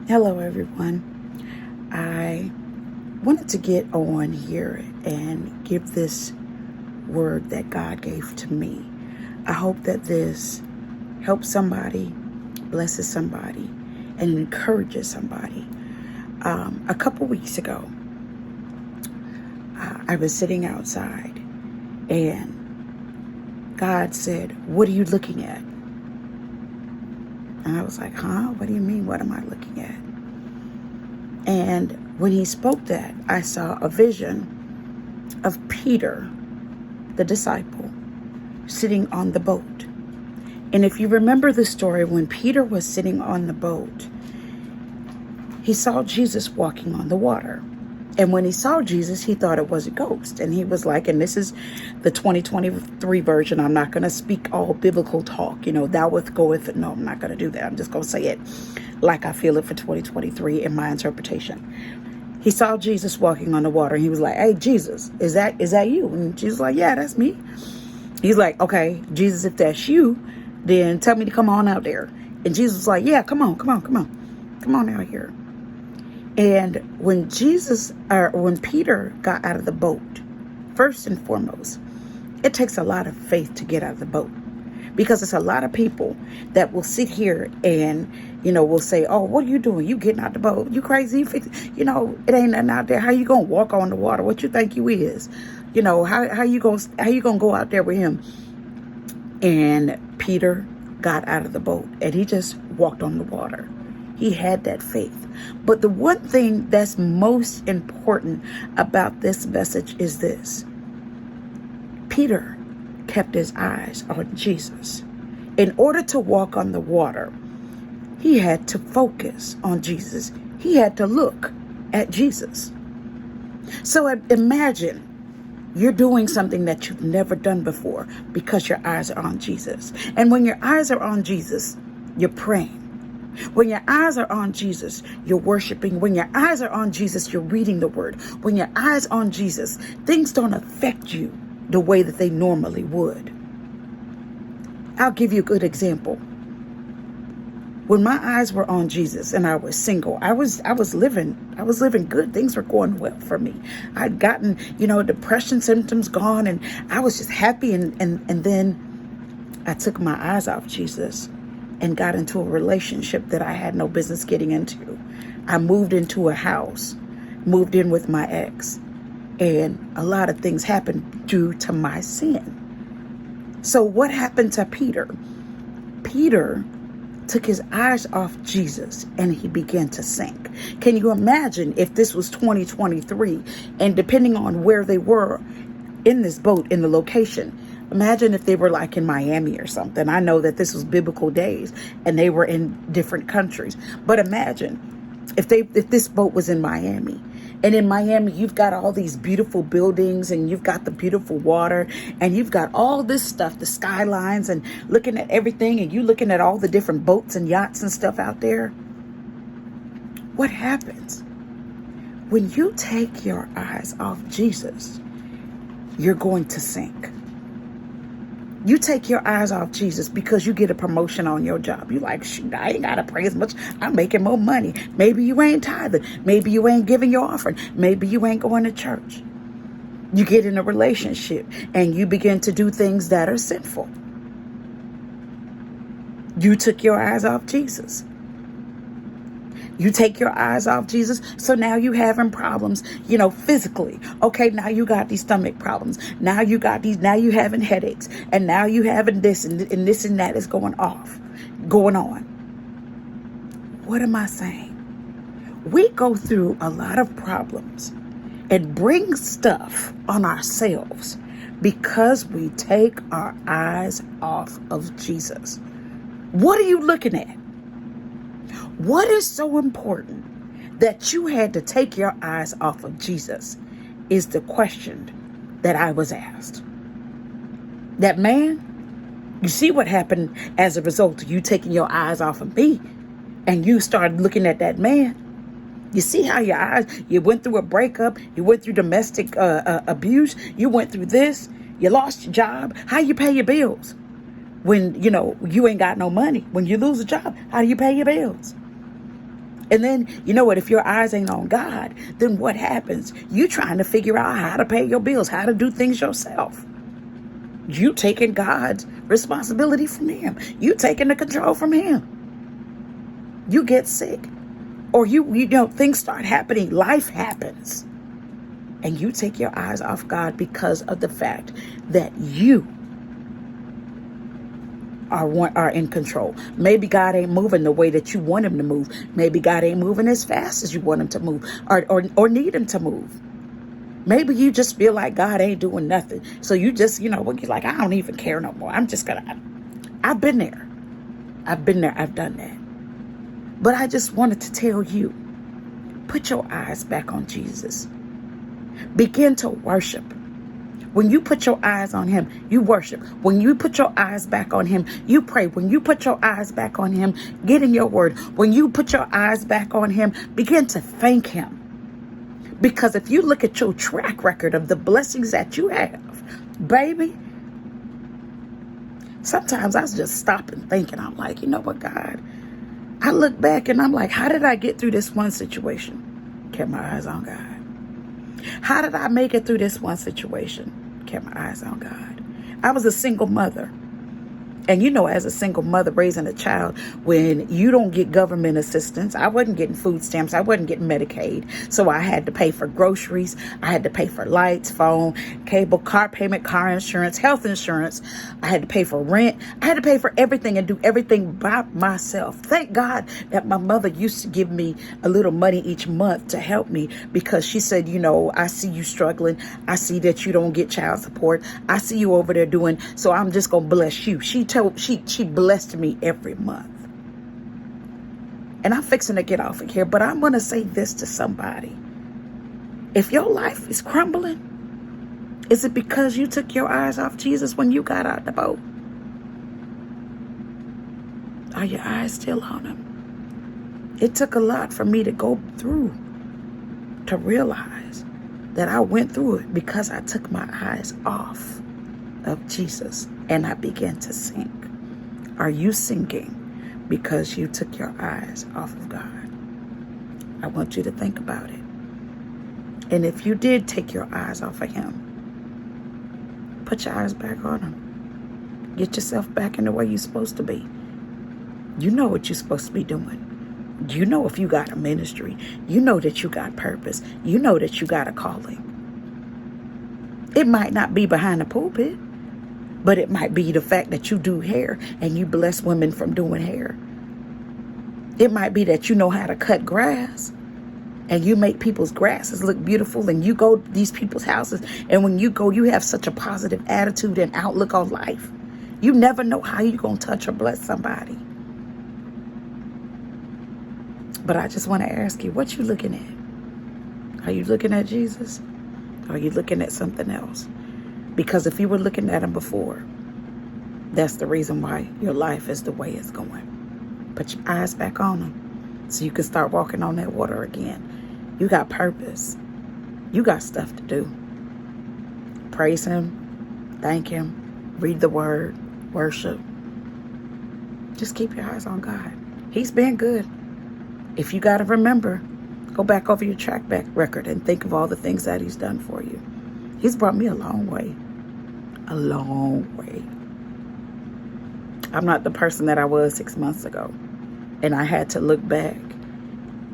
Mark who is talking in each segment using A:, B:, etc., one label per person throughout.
A: Hello, everyone. I wanted to get on here and give this word that God gave to me. I hope that this helps somebody, blesses somebody, and encourages somebody. A couple weeks ago, I was sitting outside and God said, "What are you looking at?" And I was like, What do you mean? What am I looking at? And when he spoke that, I saw a vision of Peter, the disciple, sitting on the boat. And if you remember the story, when Peter was sitting on the boat, he saw Jesus walking on the water. And when he saw Jesus, he thought it was a ghost. And he was like, and this is the 2023 version. I'm not going to speak all biblical talk, thou with goeth. No, I'm not going to do that. I'm just going to say it like I feel it for 2023 in my interpretation. He saw Jesus walking on the water. And he was like, "Hey, Jesus, is that you?" And Jesus was like, "Yeah, that's me." He's like, "Okay, Jesus, if that's you, then tell me to come on out there." And Jesus was like, "Yeah, come on out here." And when Peter got out of the boat, first and foremost, it takes a lot of faith to get out of the boat, because it's a lot of people that will sit here and, will say, "Oh, what are you doing? You getting out the boat? You crazy? It ain't nothing out there. How you going to walk on the water? What you think you is? How you going to go out there with him?" And Peter got out of the boat and he just walked on the water. He had that faith. But the one thing that's most important about this message is this. Peter kept his eyes on Jesus. In order to walk on the water, he had to focus on Jesus. He had to look at Jesus. So imagine you're doing something that you've never done before because your eyes are on Jesus. And when your eyes are on Jesus, you're praying. When your eyes are on Jesus, you're worshiping. When your eyes are on Jesus, you're reading the word. When your eyes are on Jesus, things don't affect you the way that they normally would. I'll give you a good example. When my eyes were on Jesus and I was single, I was living good. Things were going well for me. I'd gotten, depression symptoms gone, and I was just happy. And then I took my eyes off Jesus and got into a relationship that I had no business getting into. I moved into a house, moved in with my ex, and a lot of things happened due to my sin. So what happened to Peter? Peter took his eyes off Jesus and he began to sink. Can you imagine if this was 2023 and depending on where they were in this boat, in the location, imagine if they were like in Miami or something. I know that this was biblical days and they were in different countries. But imagine if this boat was in Miami. And in Miami, you've got all these beautiful buildings and you've got the beautiful water and you've got all this stuff, the skylines, and looking at everything, and you looking at all the different boats and yachts and stuff out there. What happens? When you take your eyes off Jesus, you're going to sink. You take your eyes off Jesus because you get a promotion on your job. You like, shoot, I ain't got to pray as much. I'm making more money. Maybe you ain't tithing. Maybe you ain't giving your offering. Maybe you ain't going to church. You get in a relationship and you begin to do things that are sinful. You took your eyes off Jesus. You take your eyes off Jesus, so now you having problems, physically. Okay, now you got these stomach problems. Now you having headaches. And now you having this and this and that is going on. What am I saying? We go through a lot of problems and bring stuff on ourselves because we take our eyes off of Jesus. What are you looking at? What is so important that you had to take your eyes off of Jesus is the question that I was asked. That man, you see what happened as a result of you taking your eyes off of me and you started looking at that man. You see how you went through a breakup, you went through domestic abuse, you went through this, you lost your job. How you pay your bills? When, you ain't got no money. When you lose a job, how do you pay your bills? And then, you know what, if your eyes ain't on God, then what happens? You trying to figure out how to pay your bills, how to do things yourself. You taking God's responsibility from him. You taking the control from him. You get sick. Or you know, things start happening. Life happens. And you take your eyes off God because of the fact that you are in control. Maybe God ain't moving the way that you want him to move. Maybe God ain't moving as fast as you want him to move or need him to move. Maybe you just feel like God ain't doing nothing. So you just, you know, when you're like, I don't even care no more. I've been there. I've done that. But I just wanted to tell you, put your eyes back on Jesus. Begin to worship. When you put your eyes on him, you worship. When you put your eyes back on him, you pray. When you put your eyes back on him, get in your word. When you put your eyes back on him, begin to thank him. Because if you look at your track record of the blessings that you have, baby, sometimes I just stop and think, and I'm like, you know what, God? I look back and I'm like, how did I get through this one situation? Kept my eyes on God. How did I make it through this one situation? Kept my eyes on God. I was a single mother. And you know, as a single mother raising a child, when you don't get government assistance, I wasn't getting food stamps. I wasn't getting Medicaid. So I had to pay for groceries. I had to pay for lights, phone, cable, car payment, car insurance, health insurance. I had to pay for rent. I had to pay for everything and do everything by myself. Thank God that my mother used to give me a little money each month to help me, because she said, you know, I see you struggling. I see that you don't get child support. I see you over there doing, so I'm just going to bless you. She blessed me every month. And I'm fixing to get off of here, but I'm going to say this to somebody. If your life is crumbling, is it because you took your eyes off Jesus when you got out the boat? Are your eyes still on him? It took a lot for me to go through to realize that I went through it because I took my eyes off of Jesus and I began to sink. Are you sinking because you took your eyes off of God? I want you to think about it. And if you did take your eyes off of him, put your eyes back on him. Get yourself back in the way you're supposed to be. You know what you're supposed to be doing. You know if you got a ministry. You know that you got purpose. You know that you got a calling. It might not be behind the pulpit, but it might be the fact that you do hair and you bless women from doing hair. It might be that you know how to cut grass and you make people's grasses look beautiful, and you go to these people's houses, and when you go, you have such a positive attitude and outlook on life. You never know how you're going to touch or bless somebody. But I just want to ask you, what you looking at? Are you looking at Jesus? Or are you looking at something else? Because if you were looking at him before, that's the reason why your life is the way it's going. Put your eyes back on him so you can start walking on that water again. You got purpose. You got stuff to do. Praise him. Thank him. Read the word. Worship. Just keep your eyes on God. He's been good. If you got to remember, go back over your track back record and think of all the things that he's done for you. He's brought me a long way. A long way. I'm not the person that I was 6 months ago. And I had to look back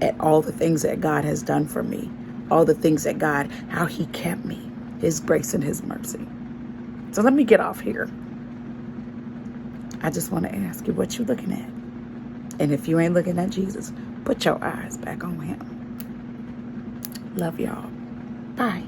A: at all the things that God has done for me. All the things that God, how he kept me. His grace and his mercy. So let me get off here. I just want to ask you, what you looking at? And if you ain't looking at Jesus, put your eyes back on him. Love y'all. Bye.